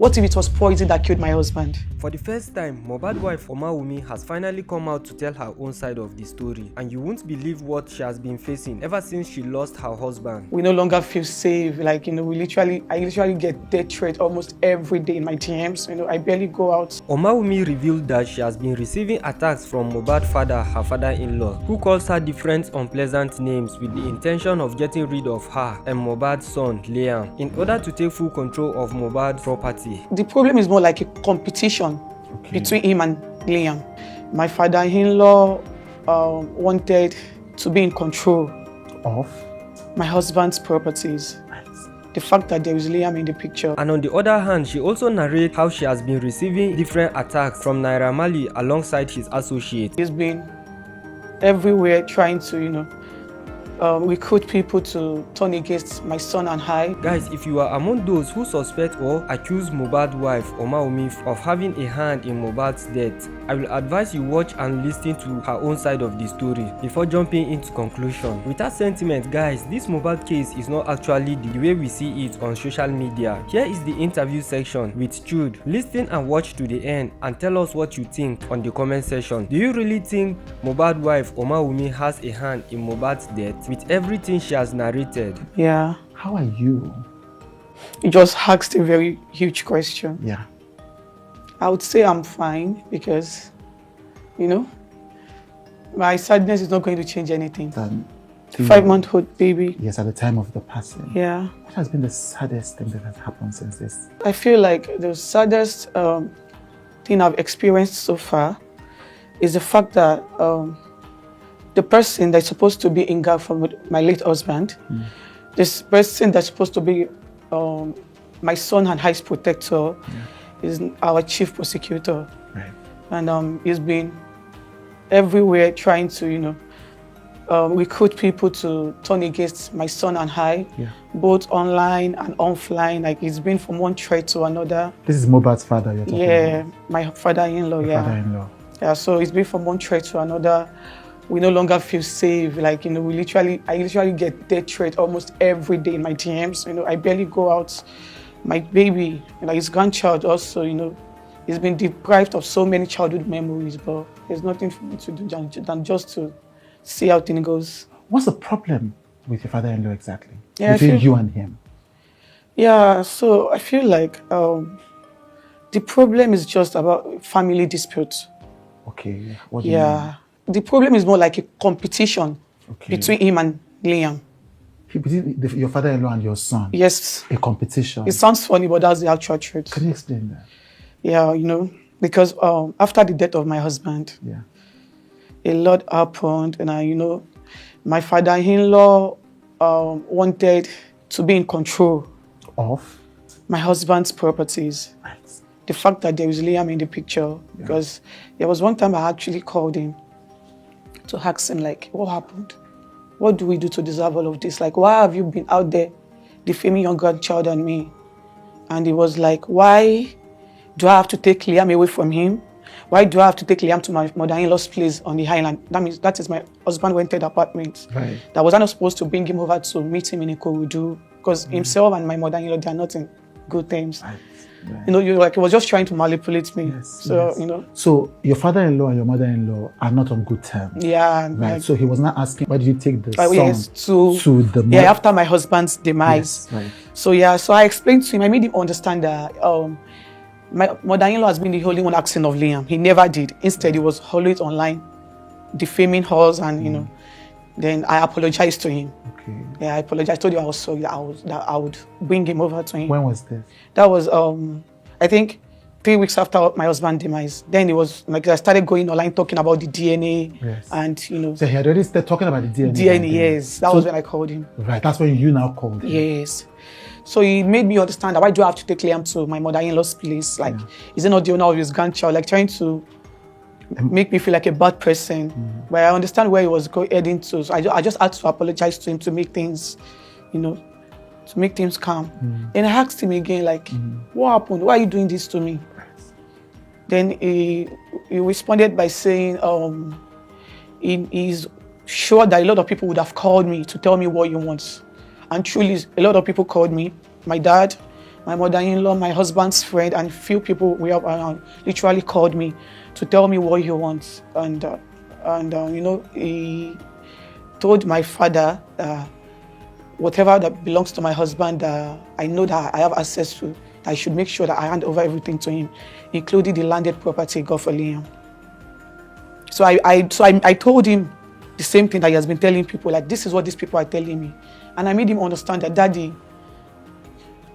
What if it was poison that killed my husband? For the first time, Mohbad wife Omawumi has finally come out to tell her own side of the story, and you won't believe what she has been facing ever since she lost her husband. We no longer feel safe. I literally get death threats almost every day in my DMs. I barely go out. Omawumi revealed that she has been receiving attacks from Mohbad's father, her father-in-law, who calls her different unpleasant names with the intention of getting rid of her and Mohbad's son, Liam, in order to take full control of Mohbad's property. The problem is more like a competition between him and Liam. My father-in-law wanted to be in control of my husband's properties. The fact that there is Liam in the picture. And on the other hand, she also narrates how she has been receiving different attacks from Naira Marley alongside his associates. He's been everywhere trying to, recruit people to turn against my son and I. Guys, if you are among those who suspect or accuse Mohbad's wife Omawumi of having a hand in Mohbad's death, I will advise you watch and listen to her own side of the story before jumping into conclusion. With that sentiment, guys, this Mohbad case is not actually the way we see it on social media. Here is the interview section with Jude. Listen and watch to the end and tell us what you think on the comment section. Do you really think Mohbad's wife Omawumi has a hand in Mohbad's death with everything she has narrated? Yeah. how are you? You just asked a very huge question. Yeah. I would say I'm fine because, my sadness is not going to change anything. 5-month-old baby. Yes, at the time of the passing. Yeah. What has been the saddest thing that has happened since this? I feel like the saddest thing I've experienced so far is the fact that the person that's supposed to be in guard for my late husband, this person that's supposed to be my son and I's protector, is our chief prosecutor. Right. And he's been everywhere trying to, recruit people to turn against my son and I, both online and offline. Like, it's been from one threat to another. This is Mohbad's father you're talking about? My father-in-law, Father-in-law. Yeah, so it's been from one threat to another. We no longer feel safe. I literally get death threats almost every day in my DMs. I barely go out. My baby, his grandchild also, he's been deprived of so many childhood memories, but there's nothing for me to do than just to see how things goes. What's the problem with your father-in-law exactly? Yeah, between you and him? Yeah, so I feel like the problem is just about family disputes. Okay, what do you mean? The problem is more like a competition between him and Liam. Between your father-in-law and your son? Yes. A competition? It sounds funny, but that's the actual truth. Can you explain that? Yeah, because after the death of my husband, a lot happened, and my father-in-law wanted to be in control of my husband's properties. Right. The fact that there is Liam in the picture, because there was one time I actually called him to ask him, what happened? What do we do to deserve all of this? Why have you been out there defaming your grandchild and me? And he was like, why do I have to take Liam away from him? Why do I have to take Liam to my mother-in-law's place on the island? That is my husband rented apartment. Right. That was not supposed to bring him over to meet him in Ikorodu, because himself and my mother-in-law, they are not in good terms. Right. Right. He was just trying to manipulate me. Yes, So, your father-in-law and your mother-in-law are not on good terms. Yeah. Right. So he was not asking, why did you take the son to the mother? Yeah, after my husband's demise. Yes, right. So I explained to him, I made him understand that my mother-in-law has been the only one asking of Liam. He never did. Instead, he was always online, defaming us, and then I apologized to him. Okay. Yeah, I apologized. I told you I was sorry that I would bring him over to him. When was this? That was I think 3 weeks after my husband's demise. Then it was I started going online talking about the DNA, and So he had already started talking about the DNA. DNA, yes. That was when I called him. Right. That's when you now called him. Yes. So he made me understand that why do I have to take Liam to my mother-in-law's place? Is it not the owner of his grandchild? Trying to make me feel like a bad person. But I understand where he was heading to. So I just had to apologize to him to make things, to make things calm. Then I asked him again, what happened? Why are you doing this to me? Then he responded by saying he's sure that a lot of people would have called me to tell me what he wants. And truly, a lot of people called me, my dad, my mother-in-law, my husband's friend, and few people we have around literally called me to tell me what he wants. And you know, he told my father whatever that belongs to my husband, I know that I have access to, I should make sure that I hand over everything to him, including the landed property God for Liam. So I told him the same thing that he has been telling people, like, this is what these people are telling me. And I made him understand that, Daddy,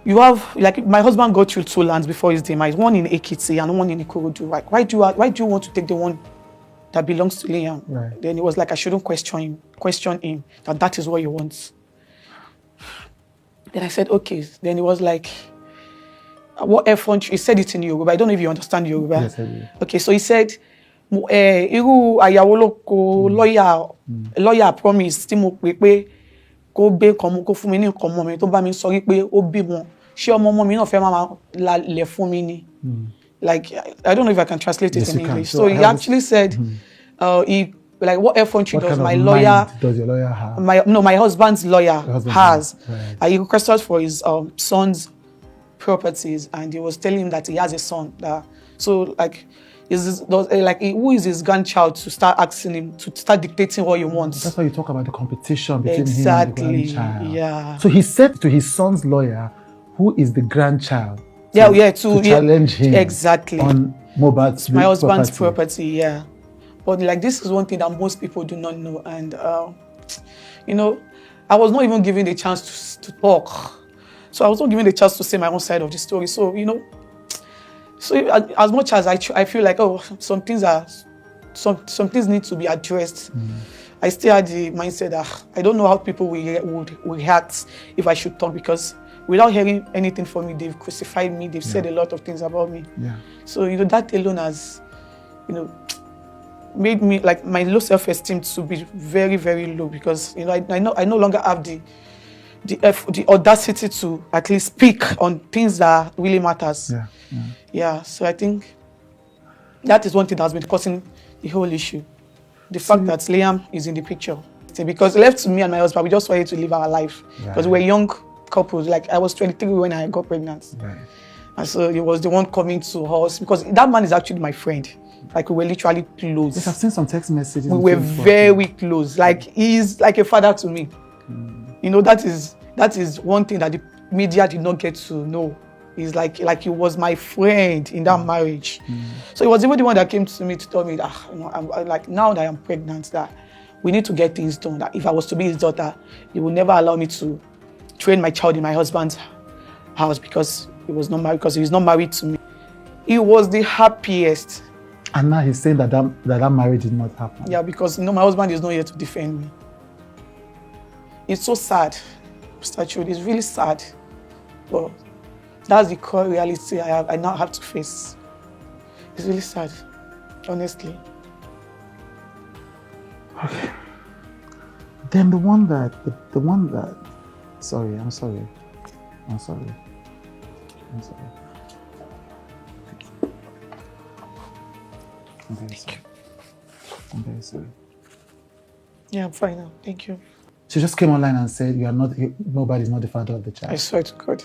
you have, like, my husband got you 2 lands before his demise, one in Ekiti and one in Ikorodu. Like, why do you want to take the one that belongs to Liam? Right. Then it was like I shouldn't question him that is what he wants. Then I said, okay. Then it was like, what effort? He said it in Yoruba. I don't know if you understand Yoruba. Yes, I do. Okay, so he said, lawyer promise tí mo pè pé kó gbé kan kó fún mi ní nǹkan mọ́ mi tó bá mi sọ pé ó bímọ ṣé ọmọ mi náà fẹ́ máa lálẹ̀ fún mi ni. Like, I don't know if I can translate it in English. So he actually said, like, what effort does my lawyer? Does your lawyer have? My husband's lawyer has. Right. He requested for his son's properties, and he was telling him that he has a son. So like, who is his grandchild to start asking him to start dictating what he wants? That's why you talk about the competition between him and the grandchild. Yeah. So he said to his son's lawyer, who is the grandchild, to challenge him exactly on mohbad's my husband's property. Yeah. But like, this is one thing that most people do not know, and you know, I was not even given the chance to talk. So I was not given the chance to say my own side of the story. So, you know, so as much as I feel like, oh, some things need to be addressed, I still had the mindset that I don't know how people would react if I should talk, because without hearing anything from me, they've crucified me, they've said a lot of things about me. Yeah. So, you know, that alone has, you know, made me, like, my low self-esteem to be very, very low, because, you know, I no longer have the audacity to at least speak on things that really matters. Yeah. So I think that is one thing that has been causing the whole issue. The fact that Liam is in the picture. Because left to me and my husband, we just wanted to live our life. Because we were young couples. Like, I was 23 when I got pregnant. Right. And so he was the one coming to us, because that man is actually my friend. Like, we were literally close. Yes, I've seen some text messages. We were very close. Like, he's like a father to me. You know, that is one thing that the media did not get to know. He's like he was my friend in that marriage. So he was even the one that came to me to tell me that, you know, I'm like, now that I'm pregnant, that we need to get things done. That if I was to be his daughter, he would never allow me to train my child in my husband's house, because he was not married, because he's not married to me. He was the happiest. And now he's saying that marriage did not happen. Yeah, because, you know, my husband is not here to defend me. It's so sad, Mr. Chudi. It's really sad. But that's the core reality I now have to face. It's really sad, honestly. Okay. Then the one that, sorry. I'm sorry. I'm very sorry. Yeah, I'm fine now. Thank you. She just came online and said, nobody's not the father of the child. I swear to God.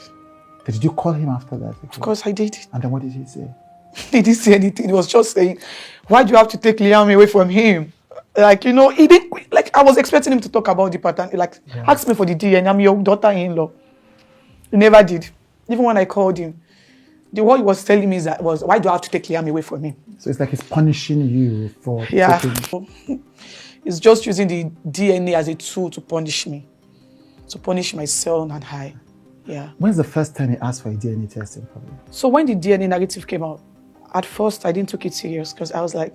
Did you call him after that? Of course I did. And then what did he say? He didn't say anything. He was just saying, why do you have to take Liam away from him? Like, you know, he didn't, like, I was expecting him to talk about the pattern. Like, ask me for the DNA, I'm your daughter-in-law. He never did. Even when I called him, what he was telling me was, why do I have to take Liam away from him? So it's like he's punishing you for taking... He's just using the DNA as a tool to punish me. To punish my son and I. Yeah. When's the first time he asked for a DNA testing from you? So when the DNA negative came out, at first I didn't take it serious, because I was like,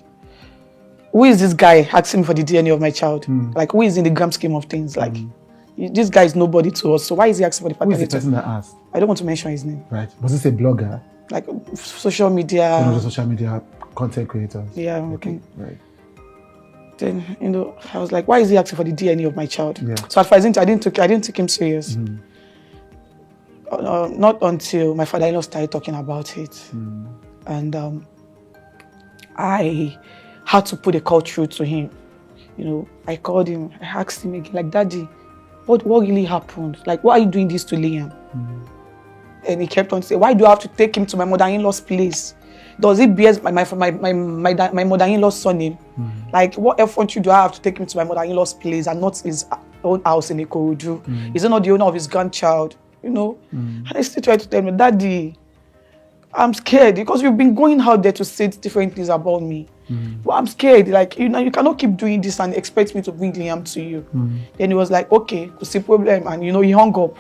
who is this guy asking for the DNA of my child? Like, who is in the grand scheme of things? Like, this guy is nobody to us, so why is he asking for the paternity? Who is the person that asked? I don't want to mention his name. Right. Was this a blogger? Like, social media. One of the social media content creators. Yeah, okay. Right. Then, you know, I was like, why is he asking for the DNA of my child? Yeah. So at first I didn't take him serious. Not until my father-in-law started talking about it. And I had to put a call through to him. You know, I called him, I asked him again, like, Daddy, what really happened? Like, why are you doing this to Liam? And he kept on saying, why do I have to take him to my mother-in-law's place? Does it bear my mother-in-law's surname? Like, what effort do I have to take him to my mother-in-law's place and not his own house in Ikorodu? Is he not the owner of his grandchild? You know? And I still try to tell me, Daddy, I'm scared because you've been going out there to say different things about me. But I'm scared. Like, you know, you cannot keep doing this and expect me to bring Liam to you. Then he was like, okay, what's the problem? And, you know, he hung up.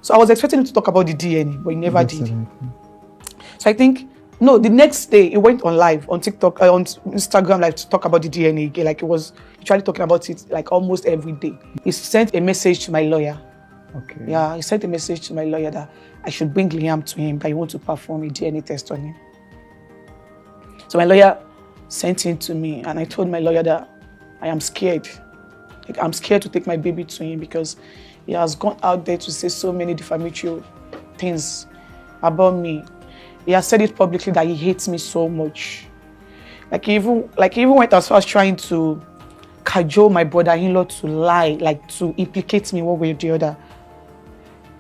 So I was expecting him to talk about the DNA, but he never did. So I think, no, the next day he went on live on TikTok, on Instagram, like to talk about the DNA again. Like he was literally talking about it like almost every day. He sent a message to my lawyer. Okay. Yeah, he sent a message to my lawyer that I should bring Liam to him, that he wants to perform a DNA test on him. So my lawyer sent him to me, and I told my lawyer that I am scared. Like, I'm scared to take my baby to him because he has gone out there to say so many defamatory things about me. He has said it publicly that he hates me so much. He even went as far as trying to cajole my brother-in-law to lie, like to implicate me one way or the other.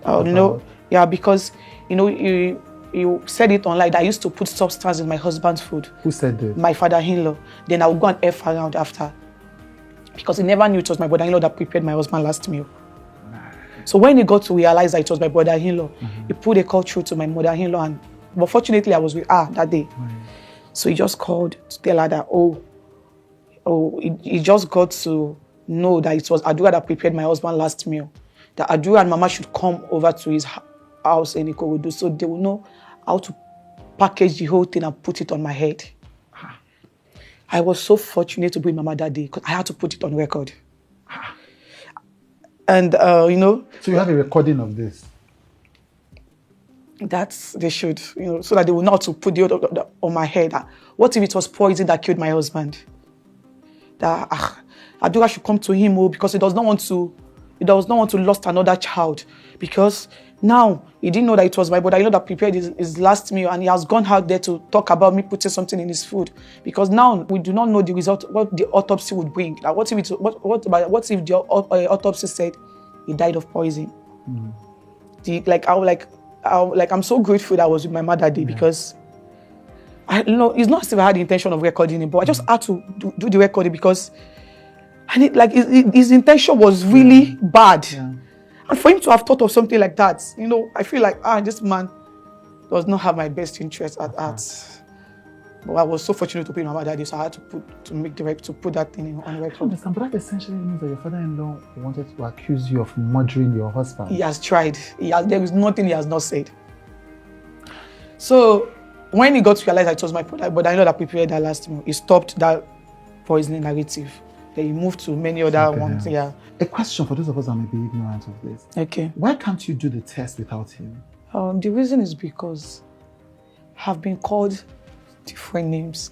You know, yeah, because, you know, he said it online that I used to put substance in my husband's food. Who said this? My father-in-law. Then I would go and F around after. Because he never knew it was my brother-in-law that prepared my husband's last meal. So when he got to realize that it was my brother-in-law, he put a call through to my mother-in-law, but fortunately I was with her that day. So he just called to tell her that, he just got to know that it was Adura that prepared my husband's last meal. That Adura and Mama should come over to his house in Ikorodu so they will know how to package the whole thing and put it on my head. I was so fortunate to be with Mama that day because I had to put it on record. And, you know... So you have a recording of this? They should, you know, so that they will not to put the on my head. What if it was poison that killed my husband? That Adura should come to him because he does not want to lose another child. Because now he didn't know that it was my brother-in-law that prepared his last meal, and he has gone out there to talk about me putting something in his food. Because now we do not know the result, what the autopsy would bring. Like what if the autopsy said he died of poison? I'm so grateful that I was with my mother that day because it's not as if I had the intention of recording it, but I just had to do the recording because his intention was really bad. Yeah. And for him to have thought of something like that, you know, I feel like, this man does not have my best interest at heart. But I was so fortunate to be with my mother that day, so I had to put that thing on record. I understand, but that essentially means that your father-in-law wanted to accuse you of murdering your husband. He has tried. There is nothing he has not said. So when he got to realize that it was my brother-in-law that prepared that last meal, he stopped that poisoning narrative. Then he moved to many other ones. Yeah. A question for those of us that may be ignorant of this. Okay. Why can't you do the test without him? The reason is because I've been called different names.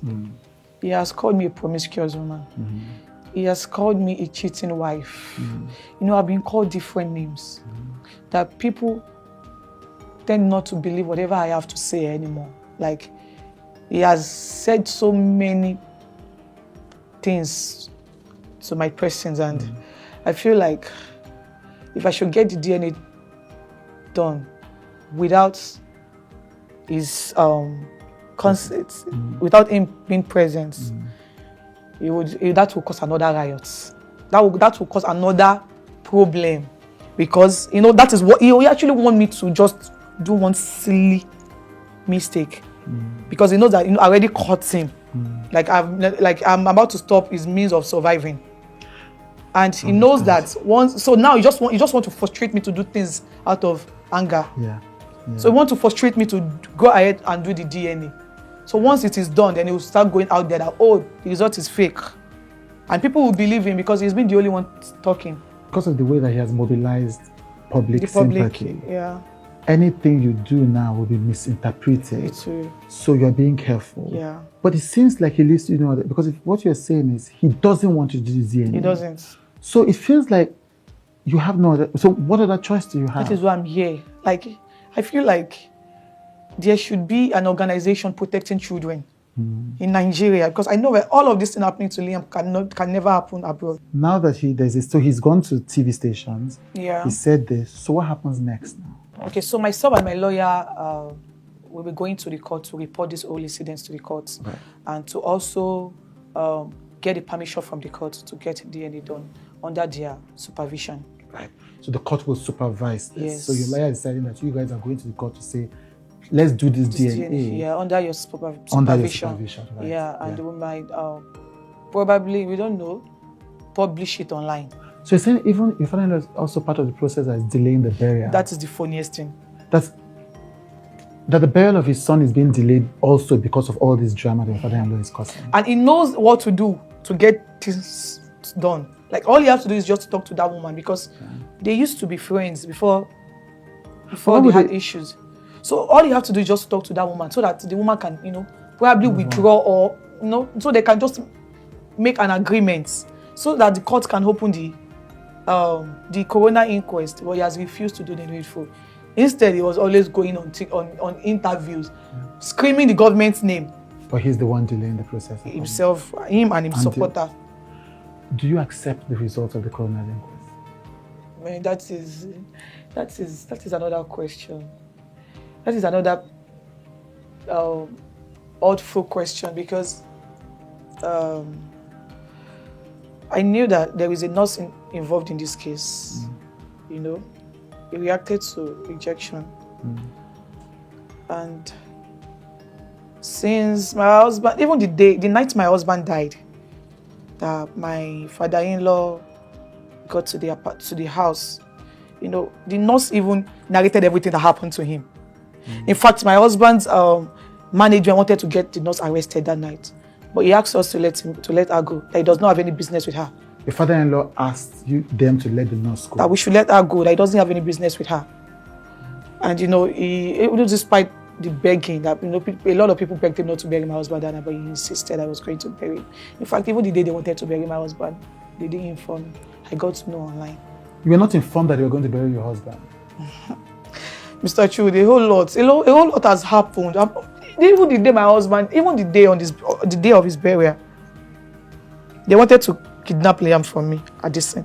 He has called me a promiscuous woman. He has called me a cheating wife. You know, I've been called different names that people tend not to believe whatever I have to say anymore. Like, he has said so many things to my persons, and I feel like if I should get the DNA done without his consent, without him being present, that will cause another riot. That will cause another problem, because you know that is what he actually want me to just do one silly mistake, because he knows that I already caught him. I'm about to stop his means of surviving. And he knows that once, so now he just want to frustrate me to do things out of anger. Yeah. So he want to frustrate me to go ahead and do the DNA. So once it is done, then he will start going out there that, the result is fake. And people will believe him because he's been the only one talking. Because of the way that he has mobilized public sympathy. Yeah. Anything you do now will be misinterpreted. It's true. So you're being careful. Yeah. But it seems like he leaves you know that, because what you're saying is he doesn't want to do the DNA. He doesn't. So it feels like you have no other. So what other choice do you have? That is why I'm here. Like, I feel like there should be an organization protecting children in Nigeria, because I know that all of this thing happening to Liam can never happen abroad. Now that so he's gone to TV stations. Yeah. He said this. So what happens next now? Okay, so myself and my lawyer will be going to the court to report this whole incident to the court, Right. and to also get the permission from the court to get DNA done under their supervision. Right. So the court will supervise this. Yes. So your lawyer is deciding that you guys are going to the court to say, let's do this DNA. Yeah, under your supervision. Under your supervision, right. Yeah, and we might probably, we don't know, publish it online. So you're saying even your father-in-law is also part of the process that is delaying the burial? That is the funniest thing. That the burial of his son is being delayed also because of all this drama that your father-in-law is causing. And he knows what to do to get things done. Like, all you have to do is just talk to that woman, because they used to be friends before they had issues. So all you have to do is just talk to that woman, so that the woman can, probably withdraw, or, so they can just make an agreement, so that the court can open the coroner inquest. But he has refused to do the needful. Instead, he was always going on interviews, screaming the government's name. But he's the one delaying the process. Himself, him and his supporter. Do you accept the results of the coroner's inquest? Man, that is another question. That is another oddful question, because I knew that there is a nurse involved in this case. He reacted to rejection. And since my husband, even the night my husband died, that my father-in-law got to the house, the nurse even narrated everything that happened to him. In fact, my husband's manager wanted to get the nurse arrested that night, but he asked us to let her go, that he does not have any business with her. Your father-in-law asked them to let the nurse go? That we should let her go, that he doesn't have any business with her. And he despite the begging, that a lot of people begged him not to bury my husband that night, but he insisted I was going to bury him. In fact, even the day they wanted to bury my husband, they didn't inform me. I got to know online. You were not informed that you were going to bury your husband? Mr. Chu, a whole lot has happened. Even the day my husband, even the day of his burial, they wanted to kidnap Liam from me at this scene.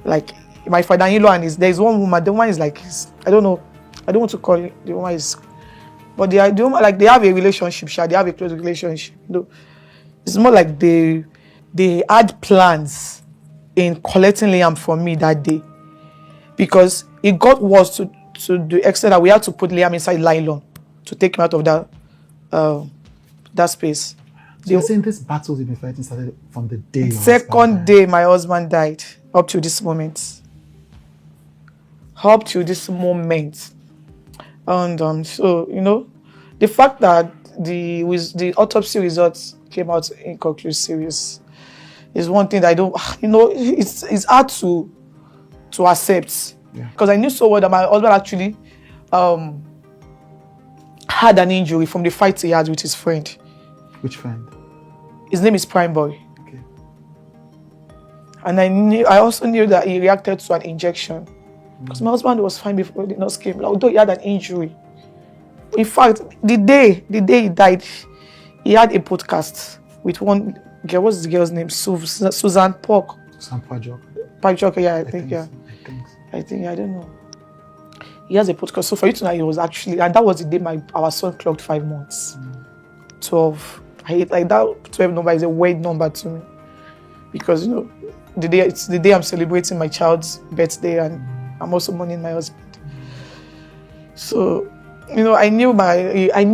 Like, my father-in-law and there's one woman, the woman is like, I don't know, I don't want to call it, the woman is, but they have a relationship, they have a close relationship. It's more like they had plans in collecting Liam from me that day, because it got worse to the extent that we had to put Liam inside nylon to take him out of that space. So you're saying this battles you've been fighting started from the day second day my husband died up to this moment. And so, the fact that the autopsy results came out inconclusive is one thing that I don't, it's hard to accept. Because I knew so well that my husband actually had an injury from the fight he had with his friend. Which friend? His name is Prime Boy. Okay. And I also knew that he reacted to an injection. Because my husband was fine before the nurse came, although he had an injury. In fact, the day he died, he had a podcast with one girl. What's the girl's name? Susan Park. Susan Pajok. Pajok, yeah, I think. I don't know. He has a podcast. So for you to know, he was actually, and that was the day our son clocked 5 months. 12. I hate that 12 number is a weird number to me, because it's the day I'm celebrating my child's birthday, and I'm also mourning my husband. So, I knew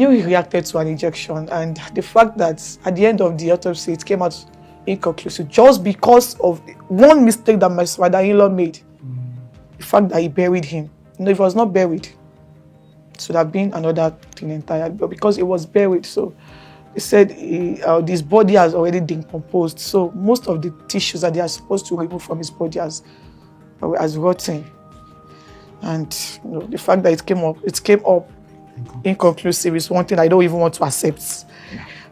he reacted to an injection, and the fact that at the end of the autopsy it came out inconclusive just because of one mistake that my father-in-law made. The fact that he buried him. If he was not buried, it would have been another thing entirely. But because it was buried, so he said his body has already decomposed. So most of the tissues that they are supposed to remove from his body has rotten. And the fact that it came up inconclusive is one thing I don't even want to accept.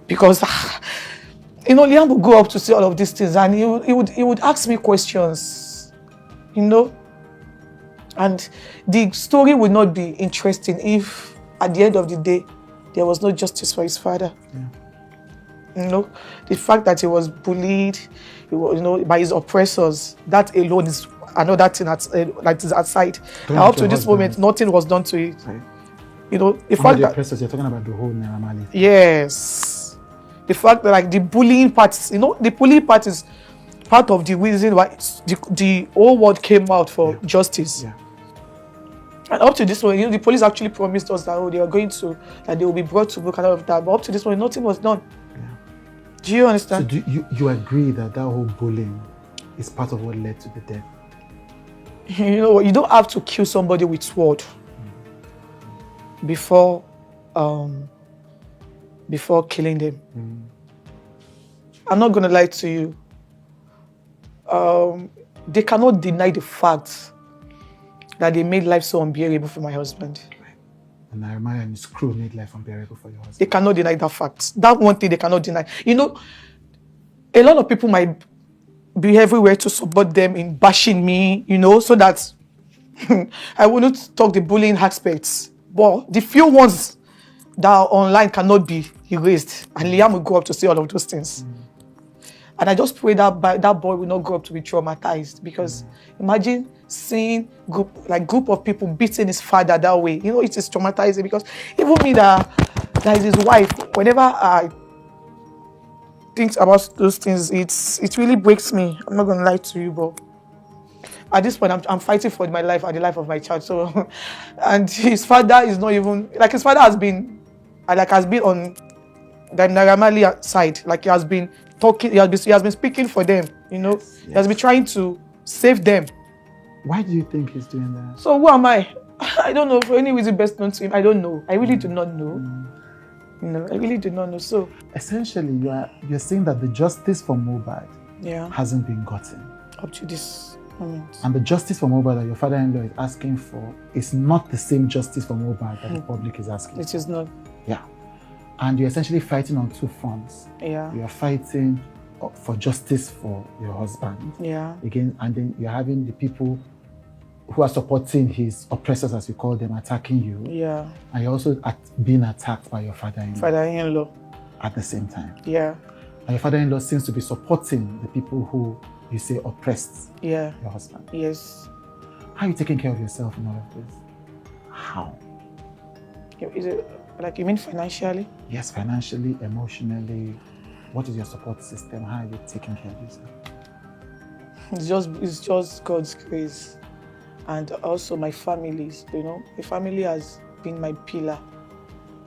Because Liam would go up to say all of these things, and he would ask me questions, and the story would not be interesting if at the end of the day there was no justice for his father. The fact that he was bullied, by his oppressors, that alone is another thing like is outside. Talking Now, up about to your this moment, husband. nothing was done to it. Right. You know, the Under fact the that oppressors, you're talking about the whole Naira Marley. yes, the fact that like the bullying part, you know, the bullying part is part of the reason why the whole world came out for justice. Yeah. And up to this point, you know, the police actually promised us that they are going to, that they will be brought to book and all of that. But up to this point, nothing was done. Yeah. Do you So understand? do you agree that that whole bullying is part of what led to the death? You know, you don't have to kill somebody with sword before killing them. I'm not gonna lie to you. They cannot deny the fact that they made life so unbearable for my husband. And Naira Marley and his crew made life unbearable for your husband. They cannot deny that fact. That one thing they cannot deny. You know, a lot of people might be everywhere to support them in bashing me, you know, so that I wouldn't talk the bullying aspects. But the few ones that are online cannot be erased. And Liam will go up to say all of those things. And I just pray that that boy will not grow up to be traumatized, because imagine seeing group of people beating his father that way. You know, it is traumatizing, because even me that is his wife, whenever I think about those things, it really breaks me. I'm not gonna lie to you, but at this point I'm fighting for my life and the life of my child. So and his father is not even like, his father has been on the Naira Marley side. Like, he has been talking, he has been speaking for them, you know. Yes. He has been trying to save them. Why do you think he's doing that? So who am I? I don't know. For any reason best known to him, I don't know. I really do not know. You know, I really do not know. So Essentially, you're saying that the justice for mohbad yeah, hasn't been gotten. up to this moment. And the justice for mohbad that your father-in-law is asking for is not the same justice for mohbad that the public is asking It for. is not. Yeah. And you're essentially fighting on two fronts. Yeah. You are fighting for justice for your husband. Yeah. Again, and then you're having the people who are supporting his oppressors, as you call them, attacking you. Yeah. And you're also being attacked by your father-in-law Father-in-law. at the same time. Yeah. And your father-in-law seems to be supporting the people who you say oppressed Yeah. your husband. Yes. How are you taking care of yourself in all of this? How? Is it like, you mean financially? Yes, financially, emotionally. What is your support system? How are you taking care of yourself? It's just God's grace, and also my families. You know, my family has been my pillar.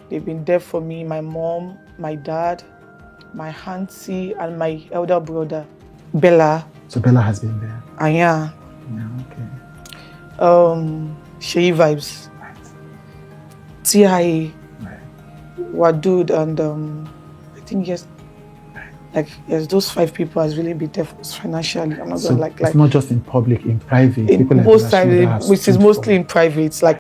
They've been there for me. My mom, my dad, my auntie, and my elder brother, Bella. So Bella has been there. Anya. Yeah, okay. Shei Vibes, Right. TIA, Right. Wadud, and I think yes, those 5 people has really been there for us financially. I'm not So gonna it's not just in public, in private. in People like most Rashida have times, which is stood mostly for- in private, like